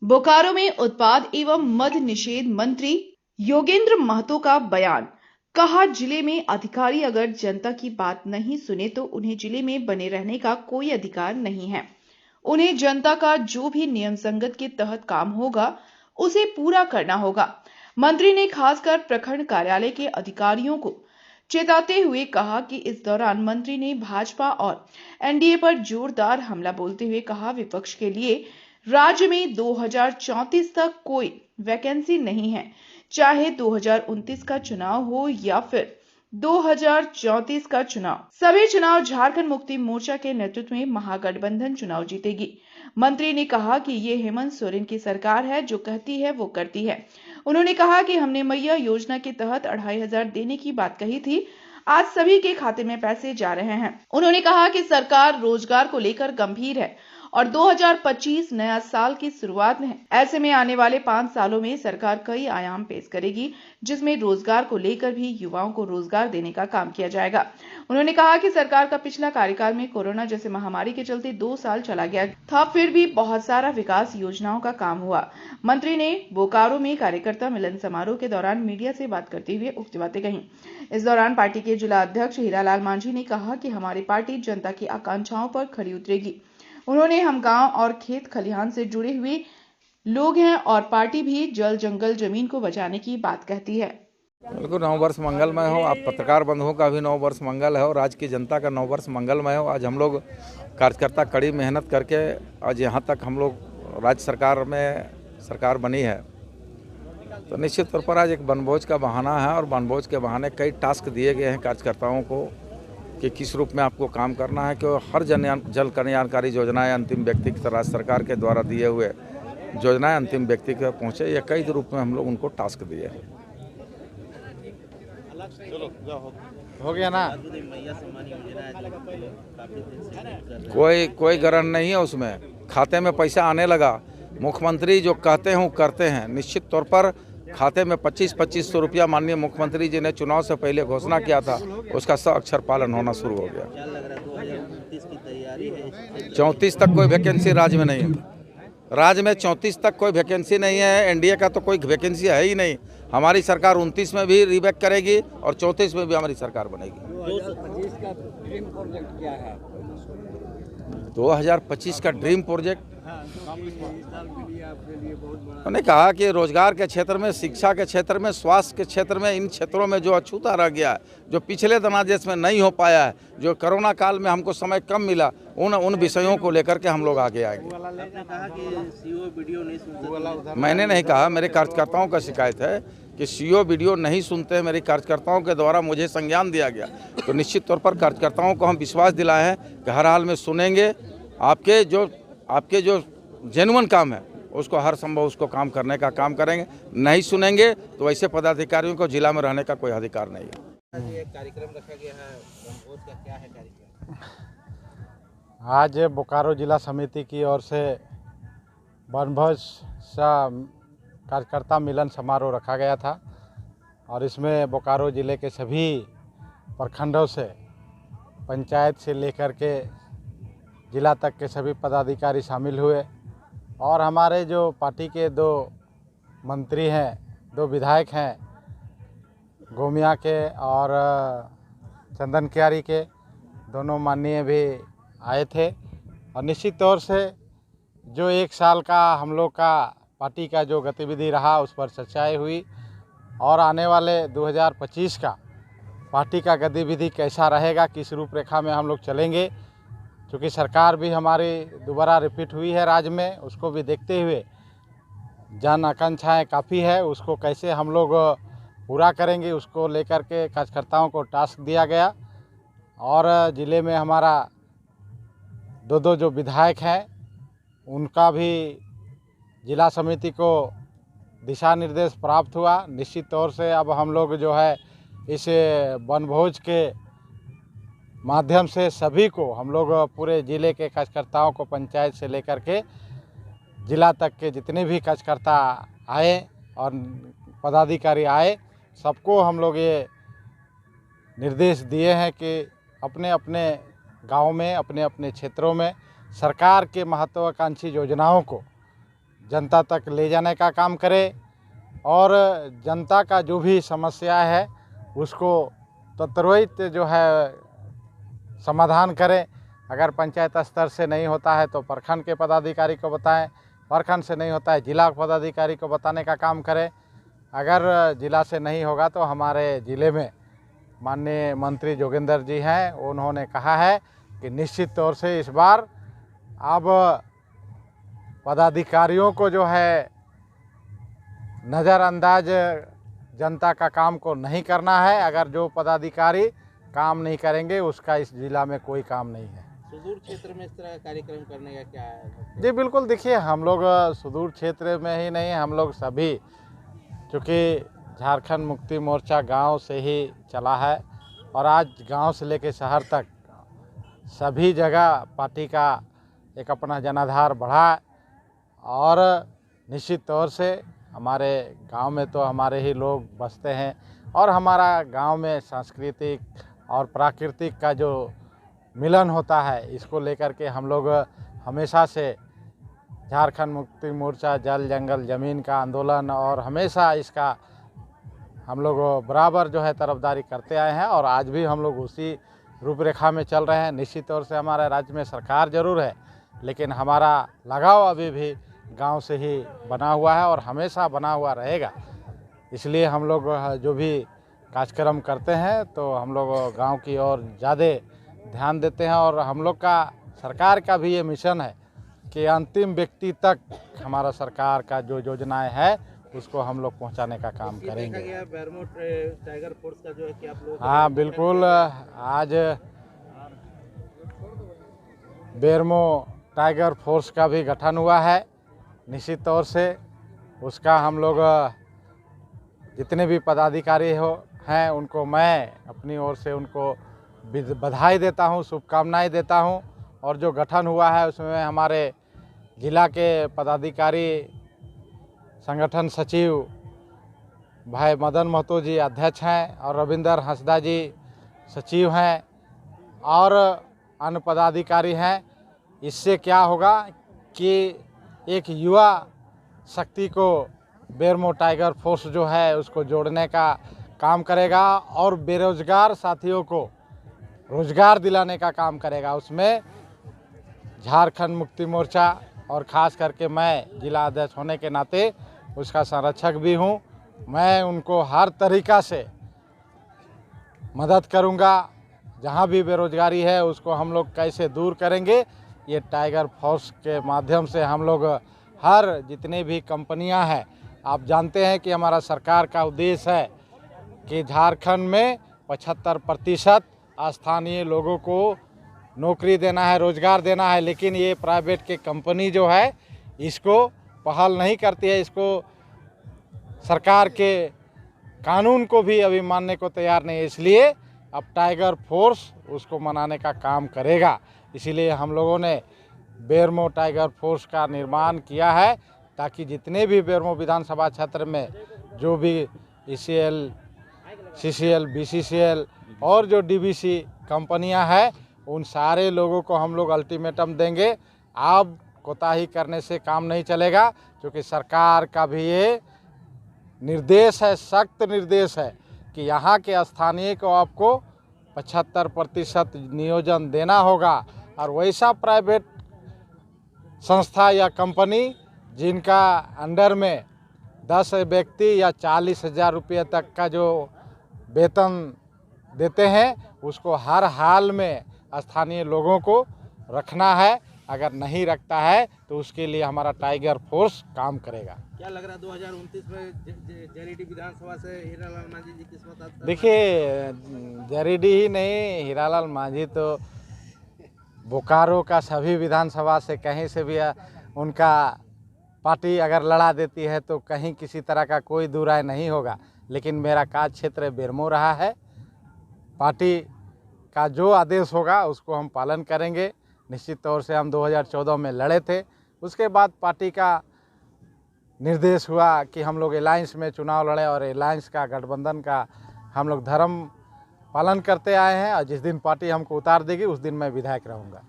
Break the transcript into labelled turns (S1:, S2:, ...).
S1: बोकारो में उत्पाद एवं मद निषेध मंत्री योगेंद्र महतो का बयान। कहा, जिले में अधिकारी अगर जनता की बात नहीं सुने तो उन्हें जिले में बने रहने का कोई अधिकार नहीं है। उन्हें जनता का जो भी नियम संगत के तहत काम होगा उसे पूरा करना होगा। मंत्री ने खासकर प्रखंड कार्यालय के अधिकारियों को चेताते हुए कहा कि इस दौरान मंत्री ने भाजपा और एनडीए पर जोरदार हमला बोलते हुए कहा, विपक्ष के लिए राज्य में 2034 तक कोई वैकेंसी नहीं है, चाहे 2029 का चुनाव हो या फिर 2034 का चुनाव। सभी चुनाव झारखंड मुक्ति मोर्चा के नेतृत्व में महागठबंधन चुनाव जीतेगी। मंत्री ने कहा कि ये हेमंत सोरेन की सरकार है, जो कहती है वो करती है। उन्होंने कहा कि हमने मैया योजना के तहत 2500 देने की बात कही थी, आज सभी के खाते में पैसे जा रहे हैं। उन्होंने कहा कि सरकार रोजगार को लेकर गंभीर है और 2025 नया साल की शुरुआत है। ऐसे में आने वाले 5 सालों में सरकार कई आयाम पेश करेगी, जिसमें रोजगार को लेकर भी युवाओं को रोजगार देने का काम किया जाएगा। उन्होंने कहा कि सरकार का पिछला कार्यकाल में कोरोना जैसे महामारी के चलते 2 साल चला गया था, फिर भी बहुत सारा विकास योजनाओं का काम हुआ। मंत्री ने बोकारो में कार्यकर्ता मिलन समारोह के दौरान मीडिया से बात करते हुए उक्त बातें कही। इस दौरान पार्टी के जिला अध्यक्ष हीरालाल मांझी ने कहा कि हमारी पार्टी जनता की आकांक्षाओं पर खरी उतरेगी। उन्होंने हम गांव और खेत खलिहान से जुड़े हुए लोग हैं और पार्टी भी जल जंगल जमीन को बचाने की बात कहती है।
S2: बिल्कुल, 9 वर्ष मंगलमय हो। आप पत्रकार बंधुओं का भी 9 वर्ष मंगल है और आज की जनता का 9 वर्ष मंगलमय हो। आज हम लोग कार्यकर्ता कड़ी मेहनत करके आज यहाँ तक हम लोग राज्य सरकार में सरकार बनी है, तो निश्चित तौर पर आज एक वनभोज का बहाना है और वनभोज के बहाने कई टास्क दिए गए हैं कार्यकर्ताओं को कि किस रूप में आपको काम करना है कि हर जल कल्याणकारी योजनाएं अंतिम व्यक्ति की राज्य सरकार के द्वारा दिए हुए योजनाएं अंतिम व्यक्ति तक पहुँचे। या कई रूप में हम लोग उनको टास्क दिए हैं।
S3: हो गया ना,
S2: कोई गरज नहीं है उसमें, खाते में पैसा आने लगा। मुख्यमंत्री जो कहते हैं वो करते हैं। निश्चित तौर पर खाते में 2500 रुपया माननीय मुख्यमंत्री जी ने चुनाव से पहले घोषणा किया था, उसका 100 अक्षर पालन होना शुरू हो गया। 34 तक कोई वैकेंसी राज्य में नहीं है। राज्य में 34 तक कोई वैकेंसी नहीं है। एनडीए का तो कोई वैकेंसी है ही नहीं। हमारी सरकार 29 में भी रीबैक करेगी और 34 में भी हमारी सरकार बनेगी।
S3: 2025 का ड्रीम प्रोजेक्ट क्या है?
S2: 2025 का ड्रीम प्रोजेक्ट उन्होंने कहा कि रोजगार के क्षेत्र में, शिक्षा के क्षेत्र में, स्वास्थ्य के क्षेत्र में, इन क्षेत्रों में जो अछूता रह गया है, जो पिछले जनादेश में नहीं हो पाया है, जो कोरोना काल में हमको समय कम मिला, उन विषयों को लेकर के हम लोग आगे आएंगे। मैंने नहीं कहा, मेरे कार्यकर्ताओं का शिकायत है कि सीओ वीडियो नहीं सुनते। मेरे कार्यकर्ताओं के द्वारा मुझे संज्ञान दिया गया, तो निश्चित तौर पर कार्यकर्ताओं को हम विश्वास दिलाए हैं कि हर हाल में सुनेंगे। आपके जो जेन्युइन काम है उसको हर संभव उसको काम करने का काम करेंगे। नहीं सुनेंगे तो ऐसे पदाधिकारियों को जिला में रहने का कोई अधिकार नहीं है।
S3: कार्यक्रम रखा गया है, वनभोज का क्या है कार्यक्रम?
S4: आज बोकारो जिला समिति की ओर से वनभोज सा कार्यकर्ता मिलन समारोह रखा गया था और इसमें बोकारो जिले के सभी प्रखंडों से, पंचायत से लेकर के जिला तक के सभी पदाधिकारी शामिल हुए और हमारे जो पार्टी के 2 मंत्री हैं, 2 विधायक हैं, गोमिया के और चंदन क्यारी के, दोनों माननीय भी आए थे। और निश्चित तौर से जो 1 साल का हम लोग का पार्टी का जो गतिविधि रहा उस पर चर्चाएं हुई और आने वाले 2025 का पार्टी का गतिविधि कैसा रहेगा, किस रूपरेखा में हम लोग चलेंगे, क्योंकि सरकार भी हमारी दोबारा रिपीट हुई है राज्य में, उसको भी देखते हुए जन आकांक्षाएँ काफ़ी है, उसको कैसे हम लोग पूरा करेंगे उसको लेकर के कार्यकर्ताओं को टास्क दिया गया। और ज़िले में हमारा 2 जो विधायक हैं उनका भी जिला समिति को दिशा निर्देश प्राप्त हुआ। निश्चित तौर से अब हम लोग जो है इस वनभोज के माध्यम से सभी को, हम लोग पूरे ज़िले के कार्यकर्ताओं को, पंचायत से लेकर के जिला तक के जितने भी कार्यकर्ता आए और पदाधिकारी आए, सबको हम लोग ये निर्देश दिए हैं कि अपने अपने गांव में, अपने अपने क्षेत्रों में सरकार के महत्वाकांक्षी योजनाओं को जनता तक ले जाने का काम करे और जनता का जो भी समस्या है उसको त्वरित जो है समाधान करें। अगर पंचायत स्तर से नहीं होता है तो प्रखंड के पदाधिकारी को बताएं, प्रखंड से नहीं होता है जिला पदाधिकारी को बताने का काम करें। अगर जिला से नहीं होगा तो हमारे ज़िले में माननीय मंत्री जोगेंद्र जी हैं, उन्होंने कहा है कि निश्चित तौर से इस बार अब पदाधिकारियों को जो है नज़रअंदाज जनता का काम को नहीं करना है। अगर जो पदाधिकारी काम नहीं करेंगे उसका इस जिला में कोई काम नहीं है।
S3: सुदूर क्षेत्र में इस तरह का कार्यक्रम करने का क्या है?
S4: जी बिल्कुल, देखिए हम लोग सुदूर क्षेत्र में ही नहीं, हम लोग सभी, चूँकि झारखंड मुक्ति मोर्चा गांव से ही चला है और आज गांव से लेकर शहर तक सभी जगह पार्टी का एक अपना जनाधार बढ़ा है और निश्चित तौर से हमारे गांव में तो हमारे ही लोग बसते हैं और हमारा गांव में सांस्कृतिक और प्राकृतिक का जो मिलन होता है, इसको लेकर के हम लोग हमेशा से झारखंड मुक्ति मोर्चा जल जंगल ज़मीन का आंदोलन और हमेशा इसका हम लोग बराबर जो है तरफदारी करते आए हैं और आज भी हम लोग उसी रूपरेखा में चल रहे हैं। निश्चित तौर से हमारे राज्य में सरकार ज़रूर है, लेकिन हमारा लगाव अभी भी गांव से ही बना हुआ है और हमेशा बना हुआ रहेगा। इसलिए हम लोग जो भी कार्यक्रम करते हैं तो हम लोग गांव की ओर ज़्यादा ध्यान देते हैं और हम लोग का सरकार का भी ये मिशन है कि अंतिम व्यक्ति तक हमारा सरकार का जो योजनाएं है उसको हम लोग पहुंचाने का काम करेंगे।
S3: देखा गया बेरमो टाइगर फोर्स का जो है कि आप लोग
S4: हाँ बिल्कुल, आज बेरमो टाइगर फोर्स का भी गठन हुआ है। निश्चित तौर से उसका हम लोग जितने भी पदाधिकारी हैं उनको मैं अपनी ओर से उनको बधाई देता हूं, शुभकामनाएं देता हूं और जो गठन हुआ है उसमें हमारे जिला के पदाधिकारी संगठन सचिव भाई मदन महतो जी अध्यक्ष हैं और रविंदर हंसदा जी सचिव हैं और अन्य पदाधिकारी हैं। इससे क्या होगा कि एक युवा शक्ति को बेरमो टाइगर फोर्स जो है उसको जोड़ने का काम करेगा और बेरोजगार साथियों को रोजगार दिलाने का काम करेगा। उसमें झारखंड मुक्ति मोर्चा और ख़ास करके मैं जिला अध्यक्ष होने के नाते उसका संरक्षक भी हूं। मैं उनको हर तरीक़ा से मदद करूंगा। जहां भी बेरोजगारी है उसको हम लोग कैसे दूर करेंगे, ये टाइगर फोर्स के माध्यम से हम लोग हर जितने भी कंपनियां हैं, आप जानते हैं कि हमारा सरकार का उद्देश्य है कि झारखंड में 75% स्थानीय लोगों को नौकरी देना है, रोजगार देना है, लेकिन ये प्राइवेट के कंपनी जो है इसको पहल नहीं करती है। इसको सरकार के कानून को भी अभी मानने को तैयार नहीं है। इसलिए अब टाइगर फोर्स उसको मनाने का काम करेगा। इसीलिए हम लोगों ने बेरमो टाइगर फोर्स का निर्माण किया है ताकि जितने भी बेरमो विधानसभा क्षेत्र में जो भी ECL, CCL, BCCL और जो DBC कंपनियां हैं उन सारे लोगों को हम लोग अल्टीमेटम देंगे। अब कोताही करने से काम नहीं चलेगा, क्योंकि सरकार का भी ये निर्देश है, सख्त निर्देश है कि यहाँ के स्थानीय को आपको 75% नियोजन देना होगा और वैसा प्राइवेट संस्था या कंपनी जिनका अंडर में 10 व्यक्ति या 40,000 रुपये तक का जो वेतन देते हैं उसको हर हाल में स्थानीय लोगों को रखना है। अगर नहीं रखता है तो उसके लिए हमारा टाइगर फोर्स काम करेगा।
S3: क्या लग रहा है 2029 में जरीडी विधानसभा से हीरालाल मांझी जी किस्मत?
S4: देखिए, जरीडी ही नहीं, हीरालाल मांझी तो बोकारो का सभी विधानसभा से कहीं से भी उनका पार्टी अगर लड़ा देती है तो कहीं किसी तरह का कोई दुराय नहीं होगा। लेकिन मेरा कार्य क्षेत्र बेरमो रहा है। पार्टी का जो आदेश होगा उसको हम पालन करेंगे। निश्चित तौर से हम 2014 में लड़े थे, उसके बाद पार्टी का निर्देश हुआ कि हम लोग अलायंस में चुनाव लड़े और अलायंस का गठबंधन का हम लोग धर्म पालन करते आए हैं और जिस दिन पार्टी हमको उतार देगी उस दिन मैं विधायक रहूँगा।